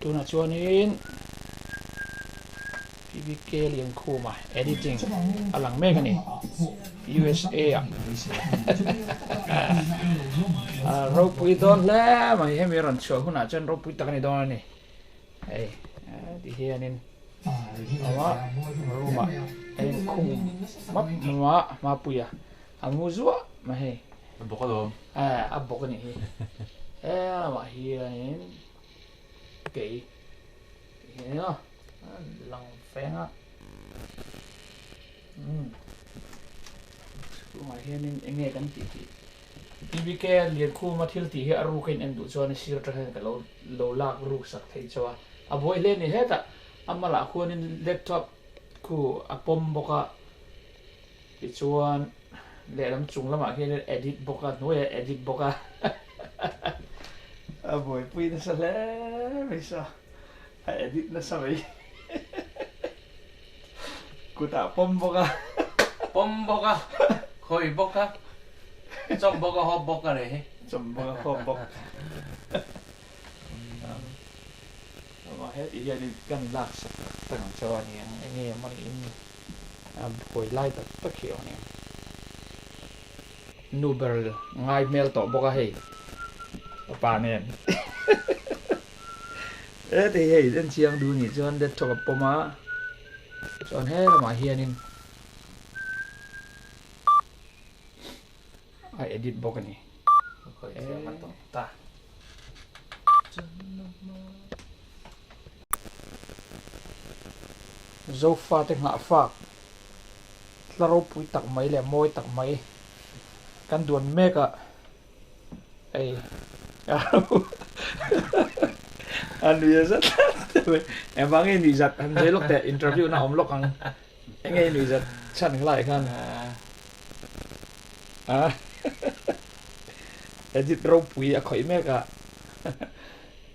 tu na chuan in PBK lian khu ma editing alang me kani USA ro pui don le ma he mi ran chua huna chen ro pui ta kani don ni ei di hianin awa ruma ei khum ma puya amu zuwa ma he boko do abok ni hi ma hianin kei no lang phèn mà hiền nên nghe cái gì PBK liền khu mà thiếu thì hiện ru cái em đủ cho nên xưa trở thành cái lâu lạc ru sạc thấy cho à bôi lên này hết mà là khu nên laptop khu pom boka thì chuan để làm chung lắm mà hiền edit boka nuôi edit boka à bôi pui nó sao lẽ bây giờ edit nó sao vậyกูตาปมบกะคอยบกะจอมบกะฮอบบกะเลยจอมบกะฮอบบกมาเฮ็ดอีกอย่างนี้กันลากสักต่างจอเนี่ยไอ้เนี่ยมันอินป่วยไล่ตะเขียวเนี่ยนูเบอร์ง่ายเมลต่อบกะเฮ้ป่าเนี่ยthì hey đến chiang du ni chon det thok poma chon he ma hianin ai edit bok ni khoi ma to ta zo fa te nga fa tlaro pui tak mai le moi tak mai kan duan meka ai anh nuôi rất em vẫn nghe nuôi giật anh thấy lúc tại interview nào ông lúc anh nghe nuôi giật chăn lại khăn edit râu bùi à khỏi mẹ cả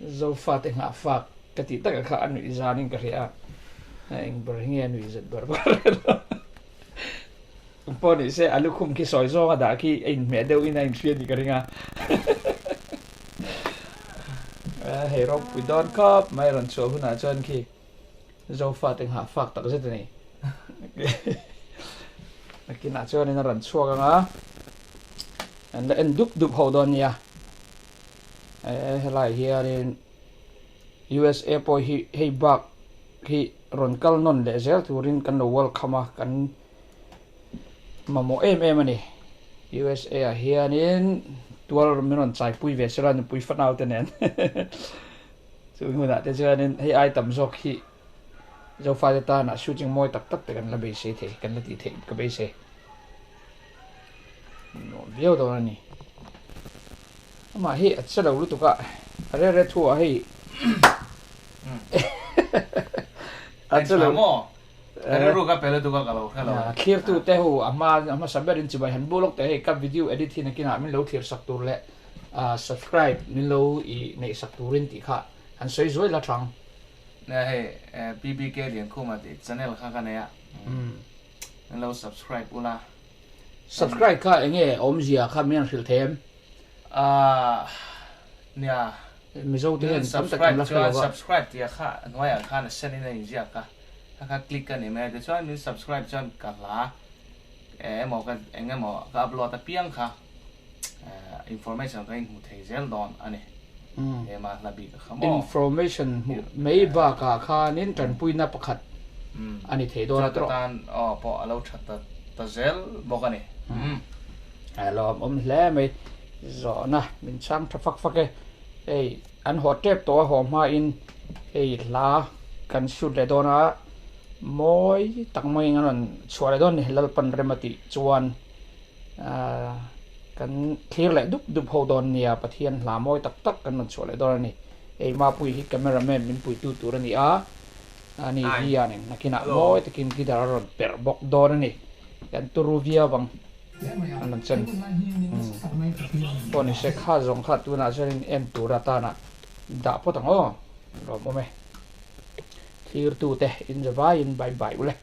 dâu pha tiếng hạ phạc cái tí tất cả các anh nuôi ra nên cái gì anh bật nghe nuôi giật bật bữa nay sẽ anh lúc không khi soi gió đã khi anh mẹ đâu in anh xuyên thì cái gì à hey rob we don't cup mai ran cho huna chan khi zo fa teng ha fak tak zet ni nakina cho ni ran chua ga nga and dup hold on ya helai here in USA po hi bak hi ron kal non le zel turin kan no welcome kan mamo em ani USA here in tual minon chai pui ve seran pui fanau tenen chu nguna te chuan hei ai tam zok hi zo fa ta na shooting moi tak tak te kan la be se the kan la ti the ka be se no bio do ni ma hi atsa lo lu tu ka re thu hi atsa lo mo ru ka pele tu ka lo hello clear tu te hu ama saberin chi bai han bulok te he ka video edit hin kina min lo thir sak tur le subscribe min lo I nei sak turin ti kha han soi zoi la thang na he PBK lian khu ma ti channel kha ka ne ya min lo subscribe ula subscribe kha enge om zia kha mian khil them nia mi zo te hen tam tak la kha subscribe ti kha noi kha na sen in nei zia kaถ้าคลิกกันนี่แม่จะช่วยมี subscribe จนกันละหมอกันหมอก็อัปโหลดแต่เพียงค่ะinformation ก็ยังหูเทเซลดอนอันนี้มาละบีกับขโม information ไม่บ้ากะค่านินจันปุยนับขัดอันนี้เทโดนตัวตอนพอเราชัดแต่เซลบอกกันนี่เราแล้วไม่จอนะมินช่างทักฟักอันหัวเจ็บตัวหอมมาอินลากันชุดเลยโดนะมอยตักมอยงั้นชัวร์เลยโดนนี่ลปันเรมติจวนกันเคลียร์เลยดุบหัวโดนเนี่ยปะเทียนลามอยตักกันนั่นชัวร์เลยโดนนี่มาปุยฮิตแคมเมราแมนมินปุยตัวนี่อันนี้เฮียนี่นักกินมอยตะกินกิดารอนเปิดบอกโดนนี่กันตัวรูวิอาบังอันนั้นฉันตอนนี้เช็คข้าจงข้าตัวน่าจะเอ็นตัวรัตานะด่าพอตั้งรอโมเม Clear tu teh in the vai in bye bye ule